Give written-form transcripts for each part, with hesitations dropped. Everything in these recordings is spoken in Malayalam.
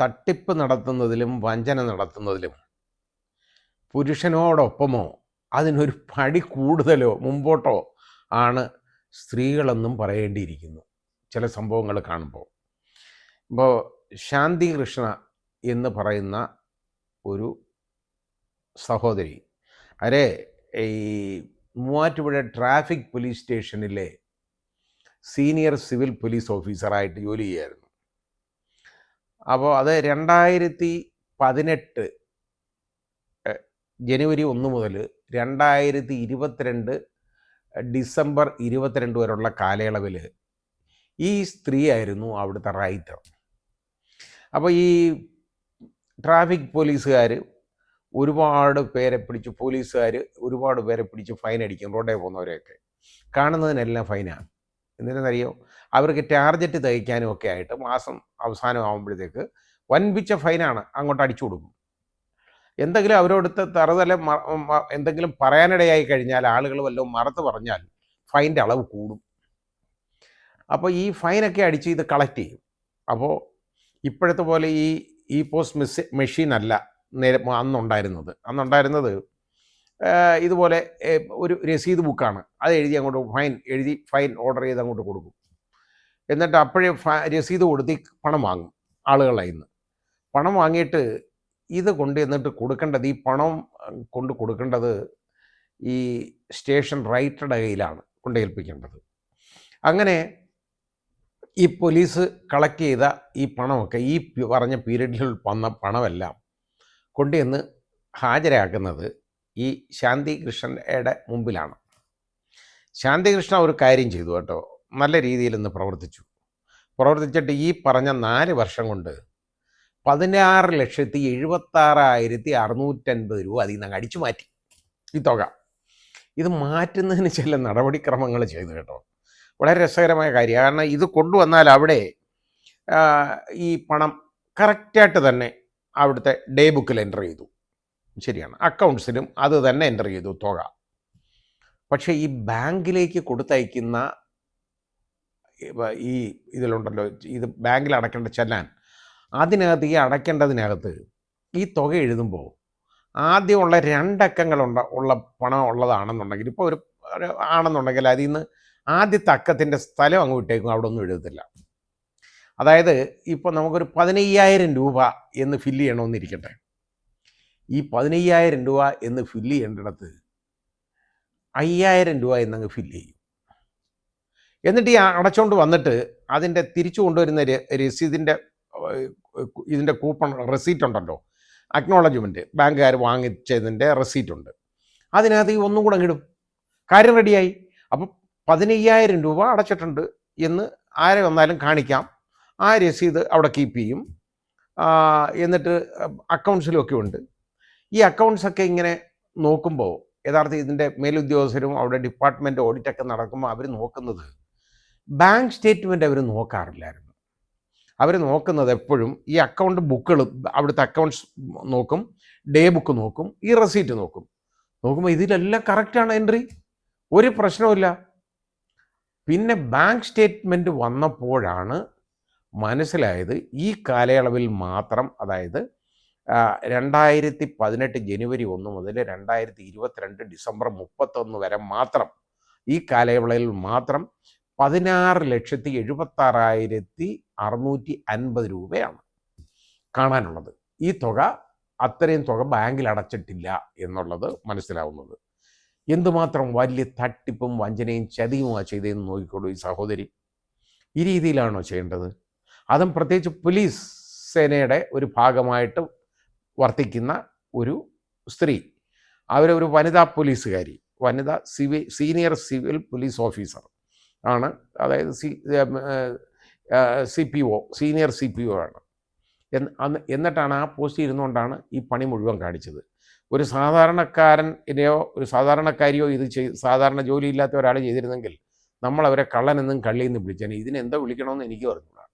തട്ടിപ്പ് നടത്തുന്നതിലും വഞ്ചന നടത്തുന്നതിലും പുരുഷനോടൊപ്പമോ അതിനൊരു പടി കൂടുതലോ മുമ്പോട്ടോ ആണ് സ്ത്രീകളെന്നും പറയേണ്ടിയിരിക്കുന്നു ചില സംഭവങ്ങൾ കാണുമ്പോൾ. ഇപ്പോൾ ശാന്തി കൃഷ്ണ എന്ന് പറയുന്ന ഒരു സഹോദരി അവരെ ഈ മൂവാറ്റുപുഴ ട്രാഫിക് പോലീസ് സ്റ്റേഷനിലെ സീനിയർ സിവിൽ പോലീസ് ഓഫീസറായിട്ട് ജോലി ചെയ്യായിരുന്നു. അപ്പോൾ അത് 2018 ജനുവരി 1 മുതൽ 2022 ഡിസംബർ 22 വരെയുള്ള കാലയളവിൽ ഈ സ്ത്രീയായിരുന്നു അവിടുത്തെ റൈറ്റർ. അപ്പോൾ ഈ ട്രാഫിക് പോലീസുകാർ ഒരുപാട് പേരെ പിടിച്ച് ഒരുപാട് പേരെ പിടിച്ച് ഫൈൻ അടിക്കും. റോഡേ പോകുന്നവരെയൊക്കെ കാണുന്നതിനെല്ലാം ഫൈനാണ്. എന്തിനെന്നറിയോ? അവർക്ക് ടാർജറ്റ് തയ്ക്കാനും ഒക്കെ ആയിട്ട് മാസം അവസാനം ആകുമ്പോഴത്തേക്ക് വൻപിച്ച ഫൈനാണ് അങ്ങോട്ട് അടിച്ചു കൊടുക്കും. എന്തെങ്കിലും അവരോടുത്ത് തറുതല എന്തെങ്കിലും പറയാനിടയായി കഴിഞ്ഞാൽ ആളുകൾ വല്ലതും മറത്ത് പറഞ്ഞാൽ ഫൈൻ്റെ അളവ് കൂടും. അപ്പോൾ ഈ ഫൈനൊക്കെ അടിച്ച് ഇത് കളക്ട് ചെയ്യും. അപ്പോൾ ഇപ്പോഴത്തെ പോലെ ഈ പോസ്റ്റ് മെഷീൻ അല്ല അന്നുണ്ടായിരുന്നത് ഇതുപോലെ ഒരു രസീത് ബുക്കാണ്. അത് എഴുതി അങ്ങോട്ട് ഫൈൻ ഓർഡർ ചെയ്ത് അങ്ങോട്ട് കൊടുക്കും. എന്നിട്ട് അപ്പോഴേ രസീത് കൊടുത്ത് പണം വാങ്ങും ആളുകളെ. പണം വാങ്ങിയിട്ട് ഇത് കൊണ്ട് എന്നിട്ട് കൊടുക്കേണ്ടത്, ഈ പണം കൊണ്ട് കൊടുക്കേണ്ടത് ഈ സ്റ്റേഷൻ റൈറ്ററുടെ കയ്യിലാണ് കൊണ്ടേൽപ്പിക്കേണ്ടത്. അങ്ങനെ ഈ പോലീസ് കളക്ട് ചെയ്ത ഈ പണമൊക്കെ ഈ പറഞ്ഞ പീരീഡിൽ വന്ന പണമെല്ലാം കൊണ്ടുവന്ന് ഹാജരാക്കുന്നത് ഈ ശാന്തി കൃഷ്ണയുടെ മുമ്പിലാണ്. ശാന്തി കൃഷ്ണ ഒരു കാര്യം ചെയ്തു കേട്ടോ, നല്ല രീതിയിൽ ഇന്ന് പ്രവർത്തിച്ചിട്ട് ഈ പറഞ്ഞ 4 വർഷം കൊണ്ട് 16,76,650 രൂപ അതിൽ നിന്ന് അടിച്ചു മാറ്റി ഈ തുക. ഇത് മാറ്റുന്നതിന് ചില നടപടിക്രമങ്ങൾ ചെയ്തു കേട്ടോ. വളരെ രസകരമായ കാര്യമാണ്. കാരണം ഇത് കൊണ്ടുവന്നാൽ അവിടെ ഈ പണം കറക്റ്റായിട്ട് തന്നെ അവിടുത്തെ ഡേ ബുക്കിൽ എൻ്റർ ചെയ്തു. ശരിയാണ്, അക്കൗണ്ട്സിലും അത് തന്നെ എൻ്റർ ചെയ്തു തുക. പക്ഷേ ഈ ബാങ്കിലേക്ക് കൊടുത്തയക്കുന്ന ഈ ഇതിലുണ്ടല്ലോ, ഇത് ബാങ്കിൽ അടയ്ക്കേണ്ട ചെല്ലാൻ, അതിനകത്ത് ഈ അടയ്ക്കേണ്ടതിനകത്ത് ഈ തുക എഴുതുമ്പോൾ ആദ്യമുള്ള 2 അക്കങ്ങൾ ഉള്ള പണം ഉള്ളതാണെന്നുണ്ടെങ്കിൽ, ഇപ്പോൾ ഒരു ആണെന്നുണ്ടെങ്കിൽ അതിൽ നിന്ന് ആദ്യത്തെ അക്കത്തിൻ്റെ സ്ഥലം അങ്ങ് വിട്ടേക്കും, അവിടെ ഒന്നും എഴുതത്തില്ല. അതായത് ഇപ്പോൾ നമുക്കൊരു 15,000 രൂപ എന്ന് ഫില്ല് ചെയ്യണമെന്നിരിക്കട്ടെ. ഈ 15,000 രൂപ എന്ന് ഫില്ല് ചെയ്യേണ്ടിടത്ത് 5,000 രൂപ എന്നങ്ങ് ഫില്ല് ചെയ്യും. എന്നിട്ട് ഈ അടച്ചുകൊണ്ട് വന്നിട്ട് അതിൻ്റെ തിരിച്ചു കൊണ്ടുവരുന്ന ഇതിൻ്റെ കൂപ്പൺ റെസീറ്റ് ഉണ്ടല്ലോ, അക്നോളജ്മെൻറ്റ്, ബാങ്കുകാർ വാങ്ങിച്ചതിൻ്റെ റെസീറ്റ് ഉണ്ട്. അതിനകത്ത് ഈ ഒന്നും കൂടെ ഇടും, കാര്യം റെഡിയായി. അപ്പം 15,000 രൂപ അടച്ചിട്ടുണ്ട് എന്ന് ആരെ വന്നാലും കാണിക്കാം. ആ രസീത് അവിടെ കീപ്പ് ചെയ്യും. എന്നിട്ട് അക്കൗണ്ട്സിലൊക്കെ ഉണ്ട്. ഈ അക്കൗണ്ട്സൊക്കെ ഇങ്ങനെ നോക്കുമ്പോൾ യഥാർത്ഥം ഇതിൻ്റെ മേലുദ്യോഗസ്ഥരും അവിടെ ഡിപ്പാർട്ട്മെൻറ്റ് ഓഡിറ്റൊക്കെ നടക്കുമ്പോൾ അവർ നോക്കുന്നത് ബാങ്ക് സ്റ്റേറ്റ്മെൻറ്റ് അവർ നോക്കാറില്ലായിരുന്നു. അവർ നോക്കുന്നത് എപ്പോഴും ഈ അക്കൗണ്ട് ബുക്കുകൾ, അവിടുത്തെ അക്കൗണ്ട്സ് നോക്കും, ഡേ ബുക്ക് നോക്കും, ഈ റെസീറ്റ് നോക്കുമ്പോൾ ഇതിലെല്ലാം കറക്റ്റാണ് എൻട്രി, ഒരു പ്രശ്നവുമില്ല. പിന്നെ ബാങ്ക് സ്റ്റേറ്റ്മെൻറ്റ് വന്നപ്പോഴാണ് മനസ്സിലായത് ഈ കാലയളവിൽ മാത്രം, അതായത് 2018 ജനുവരി 1 മുതൽ 2022 ഡിസംബർ 31 വരെ മാത്രം, ഈ കാലയളവിൽ മാത്രം 16,76,650 രൂപയാണ് കാണാനുള്ളത്. ഈ തുക, അത്രയും തുക ബാങ്കിൽ അടച്ചിട്ടില്ല എന്നുള്ളത് മനസ്സിലാവുന്നത്. എന്തുമാത്രം വലിയ തട്ടിപ്പും വഞ്ചനയും ചതിയുമാണ് ചെയ്തതെന്ന് നോക്കിക്കോളൂ ഈ സഹോദരി. ഈ രീതിയിലാണോ ചെയ്യേണ്ടത്? അതും പ്രത്യേകിച്ച് പോലീസ് സേനയുടെ ഒരു ഭാഗമായിട്ട് വർത്തിക്കുന്ന ഒരു സ്ത്രീ, അവരൊരു വനിതാ പോലീസുകാരി, സീനിയർ സിവിൽ പോലീസ് ഓഫീസർ ആണ്. അതായത് CPO, സീനിയർ CPO ആണ്. എന്നിട്ടാണ് ആ പോസ്റ്റ് ഇരുന്നുകൊണ്ടാണ് ഈ പണി മുഴുവൻ കാണിച്ചത്. ഒരു സാധാരണക്കാരനെയോ ഒരു സാധാരണക്കാരിയോ ഇത് സാധാരണ ജോലിയില്ലാത്ത ഒരാൾ ചെയ്തിരുന്നെങ്കിൽ നമ്മളവരെ കള്ളനെന്നും കള്ളിയെന്നും വിളിച്ചേനെ. ഇതിനെന്തോ വിളിക്കണമെന്ന് എനിക്ക് പറഞ്ഞുകൂടാ.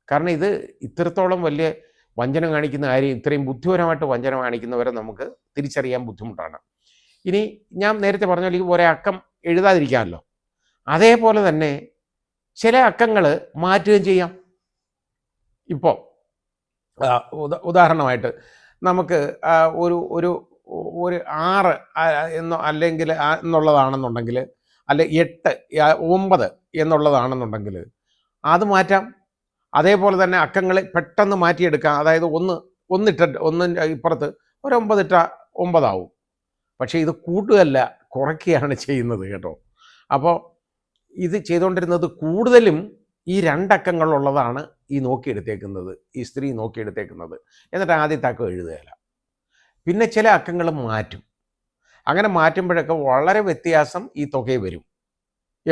കാരണം ഇത് ഇത്രത്തോളം വലിയ വഞ്ചന കാണിക്കുന്ന കാര്യം, ഇത്രയും ബുദ്ധിപരമായിട്ട് വഞ്ചന കാണിക്കുന്നവരെ നമുക്ക് തിരിച്ചറിയാൻ ബുദ്ധിമുട്ടാണ്. ഇനി ഞാൻ നേരത്തെ പറഞ്ഞ പോലെ ഒരേ അക്കം എഴുതാതിരിക്കാമല്ലോ, അതേപോലെ തന്നെ ചില അക്കങ്ങൾ മാറ്റുകയും ചെയ്യാം. ഇപ്പോൾ ഉദാഹരണമായിട്ട് നമുക്ക് ഒരു ഒരു ഒരു 6 എന്നോ അല്ലെങ്കിൽ എന്നുള്ളതാണെന്നുണ്ടെങ്കിൽ, അല്ലെ 8 9 എന്നുള്ളതാണെന്നുണ്ടെങ്കിൽ അത് മാറ്റാം. അതേപോലെ തന്നെ അക്കങ്ങൾ പെട്ടെന്ന് മാറ്റിയെടുക്കാം. അതായത് ഒന്നിൻ്റെ ഇപ്പുറത്ത് ഒരു 9 ഇട്ട 9 ആവും. പക്ഷേ ഇത് കൂട്ടുകയല്ല, കുറയ്ക്കുകയാണ് ചെയ്യുന്നത് കേട്ടോ. അപ്പോൾ ഇത് ചെയ്തുകൊണ്ടിരുന്നത് കൂടുതലും ഈ 2 അക്കങ്ങളുള്ളതാണ് ഈ നോക്കിയെടുത്തേക്കുന്നത്, ഈ സ്ത്രീ നോക്കിയെടുത്തേക്കുന്നത്. എന്നിട്ട് ആദ്യത്തെ അക്കം എഴുതുകയില്ല. പിന്നെ ചില അക്കങ്ങൾ മാറ്റും. അങ്ങനെ മാറ്റുമ്പോഴൊക്കെ വളരെ വ്യത്യാസം ഈ തുകയിൽ വരും,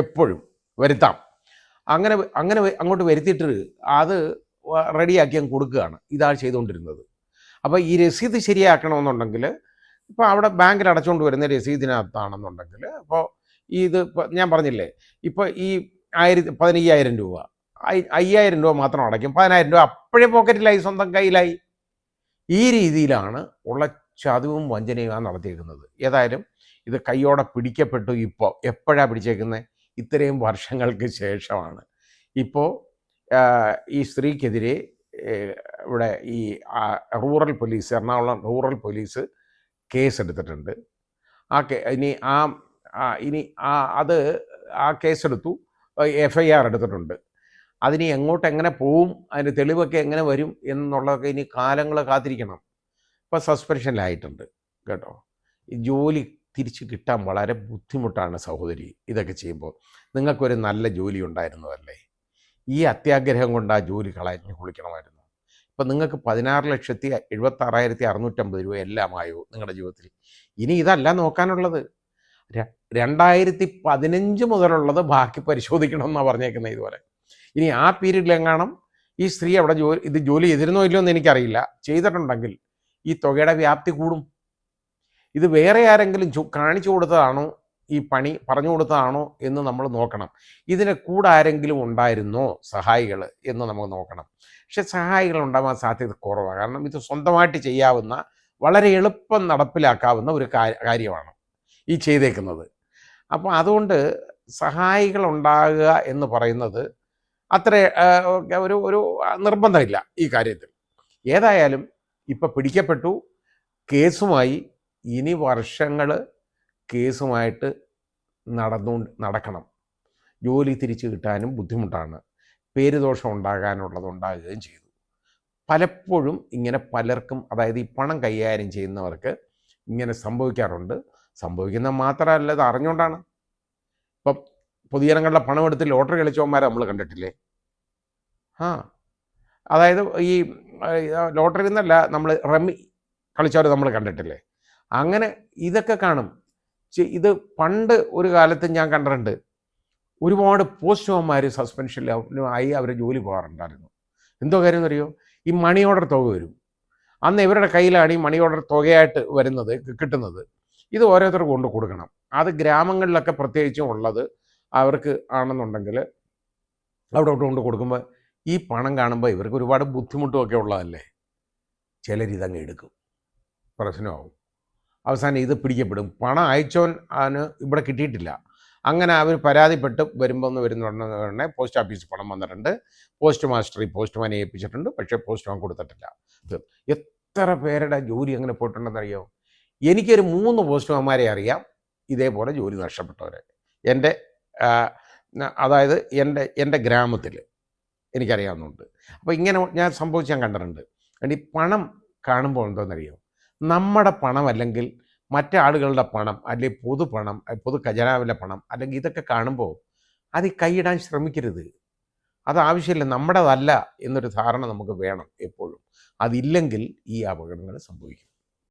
എപ്പോഴും വരുത്താം. അങ്ങനെ അങ്ങനെ അങ്ങോട്ട് വരുത്തിയിട്ട് അത് റെഡിയാക്കി അങ്ങ് കൊടുക്കുകയാണ് ഇതാണ് ചെയ്തുകൊണ്ടിരുന്നത്. അപ്പോൾ ഈ രസീത് ശരിയാക്കണമെന്നുണ്ടെങ്കിൽ, ഇപ്പോൾ അവിടെ ബാങ്കിൽ അടച്ചുകൊണ്ട് വരുന്ന രസീതിനകത്താണെന്നുണ്ടെങ്കിൽ, അപ്പോൾ ഇത് ഇപ്പോൾ ഞാൻ പറഞ്ഞില്ലേ, ഇപ്പോൾ ഈ 15,000 രൂപ 5,000 രൂപ മാത്രം അടയ്ക്കും, 10,000 രൂപ അപ്പോഴേ പോക്കറ്റിലായി, സ്വന്തം കയ്യിലായി. ഈ രീതിയിലാണ് ഉള്ള ചതിവും വഞ്ചനയും നടത്തിയിരിക്കുന്നത്. ഏതായാലും ഇത് കയ്യോടെ പിടിക്കപ്പെട്ടു. ഇപ്പോൾ എപ്പോഴാണ് പിടിച്ചേക്കുന്നത്? ഇത്രയും വർഷങ്ങൾക്ക് ശേഷമാണ്. ഇപ്പോൾ ഈ സ്ത്രീക്കെതിരെ ഇവിടെ ഈ rural police, Ernakulam rural police കേസെടുത്തിട്ടുണ്ട്. ആ കേസെടുത്തു, FIR എടുത്തിട്ടുണ്ട്. അതിനി എങ്ങനെ പോവും, അതിൻ്റെ തെളിവൊക്കെ എങ്ങനെ വരും എന്നുള്ളതൊക്കെ ഇനി കാലങ്ങൾ കാത്തിരിക്കണം. ഇപ്പോൾ സസ്പെൻഷനിലായിട്ടുണ്ട് കേട്ടോ. ഈ ജോലി തിരിച്ച് കിട്ടാൻ വളരെ ബുദ്ധിമുട്ടാണ് സഹോദരി. ഇതൊക്കെ ചെയ്യുമ്പോൾ നിങ്ങൾക്കൊരു നല്ല ജോലി ഉണ്ടായിരുന്നതല്ലേ, ഈ അത്യാഗ്രഹം കൊണ്ട് ആ ജോലി കളഞ്ഞ് കുളിക്കണമായിരുന്നു. ഇപ്പം നിങ്ങൾക്ക് 16,76,650 രൂപ എല്ലാമായോ നിങ്ങളുടെ ജീവിതത്തിൽ? ഇനി ഇതല്ല നോക്കാനുള്ളത്, 2015 മുതലുള്ളത് ബാക്കി പരിശോധിക്കണമെന്നാണ് പറഞ്ഞേക്കുന്നത്. ഇതുപോലെ ഇനി ആ പീരീഡിലെങ്ങാനും ഈ സ്ത്രീ അവിടെ ജോലി ചെയ്തിരുന്നോ ഇല്ലയോ എന്ന് എനിക്കറിയില്ല. ചെയ്തിട്ടുണ്ടെങ്കിൽ ഈ തുകയുടെ വ്യാപ്തി കൂടും. ഇത് വേറെ ആരെങ്കിലും കാണിച്ചു കൊടുത്തതാണോ, ഈ പണി പറഞ്ഞു കൊടുത്തതാണോ എന്ന് നമ്മൾ നോക്കണം. ഇതിന് കൂടെ ആരെങ്കിലും ഉണ്ടായിരുന്നോ സഹായികൾ എന്ന് നമുക്ക് നോക്കണം. പക്ഷെ സഹായികൾ ഉണ്ടാവാൻ സാധ്യത കുറവാണ്. കാരണം ഇത് സ്വന്തമായിട്ട് ചെയ്യാവുന്ന, വളരെ എളുപ്പം നടപ്പിലാക്കാവുന്ന ഒരു കാര്യമാണ് ഈ ചെയ്തേക്കുന്നത്. അപ്പോൾ അതുകൊണ്ട് സഹായികൾ ഉണ്ടാകുക എന്ന് പറയുന്നത് അത്ര ഒരു നിർബന്ധമില്ല ഈ കാര്യത്തിൽ. ഏതായാലും ഇപ്പം പിടിക്കപ്പെട്ടു, കേസുമായി. ഇനി വർഷങ്ങൾ കേസുമായിട്ട് നടക്കണം. ജോലി തിരിച്ചു കിട്ടാനും ബുദ്ധിമുട്ടാണ്. പേരുദോഷം ഉണ്ടാകുകയും ചെയ്തു. പലപ്പോഴും ഇങ്ങനെ പലർക്കും, അതായത് ഈ പണം കൈകാര്യം ചെയ്യുന്നവർക്ക് ഇങ്ങനെ സംഭവിക്കാറുണ്ട്. സംഭവിക്കുന്നത് മാത്രമല്ല, ഇത് അറിഞ്ഞുകൊണ്ടാണ്. ഇപ്പം പൊതുജനങ്ങളുടെ പണം എടുത്ത് ലോട്ടറി കളിച്ചവന്മാരെ നമ്മൾ കണ്ടിട്ടില്ലേ? അതായത് ഈ ലോട്ടറി എന്നല്ല, നമ്മൾ റമ്മി കളിച്ചവർ നമ്മൾ കണ്ടിട്ടില്ലേ? അങ്ങനെ ഇതൊക്കെ കാണും. ഇത് പണ്ട് ഒരു കാലത്ത് ഞാൻ കണ്ടിട്ടുണ്ട്. ഒരുപാട് പോസ്റ്റ്മാൻമാർ സസ്പെൻഷനിലായി അവർ ജോലി പോകാറുണ്ടായിരുന്നു. എന്തോ കാര്യം എന്നറിയോ? ഈ മണി ഓർഡർ തുക വരും. അന്ന് ഇവരുടെ കയ്യിലാണ് ഈ മണി ഓർഡർ തുകയായിട്ട് കിട്ടുന്നത്. ഇത് ഓരോരുത്തർക്ക് കൊണ്ട് കൊടുക്കണം. അത് ഗ്രാമങ്ങളിലൊക്കെ പ്രത്യേകിച്ചും ഉള്ളത് അവർക്ക് ആണെന്നുണ്ടെങ്കിൽ അവിടെ കൊണ്ട് കൊടുക്കുമ്പോൾ ഈ പണം കാണുമ്പോൾ ഇവർക്ക് ഒരുപാട് ബുദ്ധിമുട്ടുമൊക്കെ ഉള്ളതല്ലേ, ചിലരിതങ്ങ് എടുക്കും, പ്രശ്നമാവും. അവസാനം ഇത് പിടിക്കപ്പെടും. പണം അയച്ചോൻ ഇവിടെ കിട്ടിയിട്ടില്ല. അങ്ങനെ അവർ പരാതിപ്പെട്ട് വരുന്ന പോസ്റ്റ് ഓഫീസിൽ പണം വന്നിട്ടുണ്ട്, പോസ്റ്റ് മാസ്റ്ററി പോസ്റ്റ്മാനെ ഏൽപ്പിച്ചിട്ടുണ്ട്, പക്ഷേ പോസ്റ്റ്മാൻ കൊടുത്തിട്ടില്ല. എത്ര പേരുടെ ജോലി അങ്ങനെ പോയിട്ടുണ്ടെന്നറിയോ? എനിക്കൊരു 3 പോസ്റ്റ്മാന്മാരെ അറിയാം ഇതേപോലെ ജോലി നഷ്ടപ്പെട്ടവരെ. അതായത് എൻ്റെ ഗ്രാമത്തിൽ എനിക്കറിയാവുന്നുണ്ട്. അപ്പോൾ ഇങ്ങനെ ഞാൻ കണ്ടിട്ടുണ്ട്. ഈ പണം കാണുമ്പോൾ എന്തോന്നറിയോ, നമ്മുടെ പണം അല്ലെങ്കിൽ മറ്റാളുകളുടെ പണം, അല്ലെങ്കിൽ പൊതുപണം, പൊതു ഖജനാവിലെ പണം, അല്ലെങ്കിൽ ഇതൊക്കെ കാണുമ്പോൾ അത് കൈയിടാൻ ശ്രമിക്കരുത്. അത് ആവശ്യമില്ല, നമ്മുടേതല്ല എന്നൊരു ധാരണ നമുക്ക് വേണം എപ്പോഴും. അതില്ലെങ്കിൽ ഈ അപകടങ്ങൾ സംഭവിക്കും.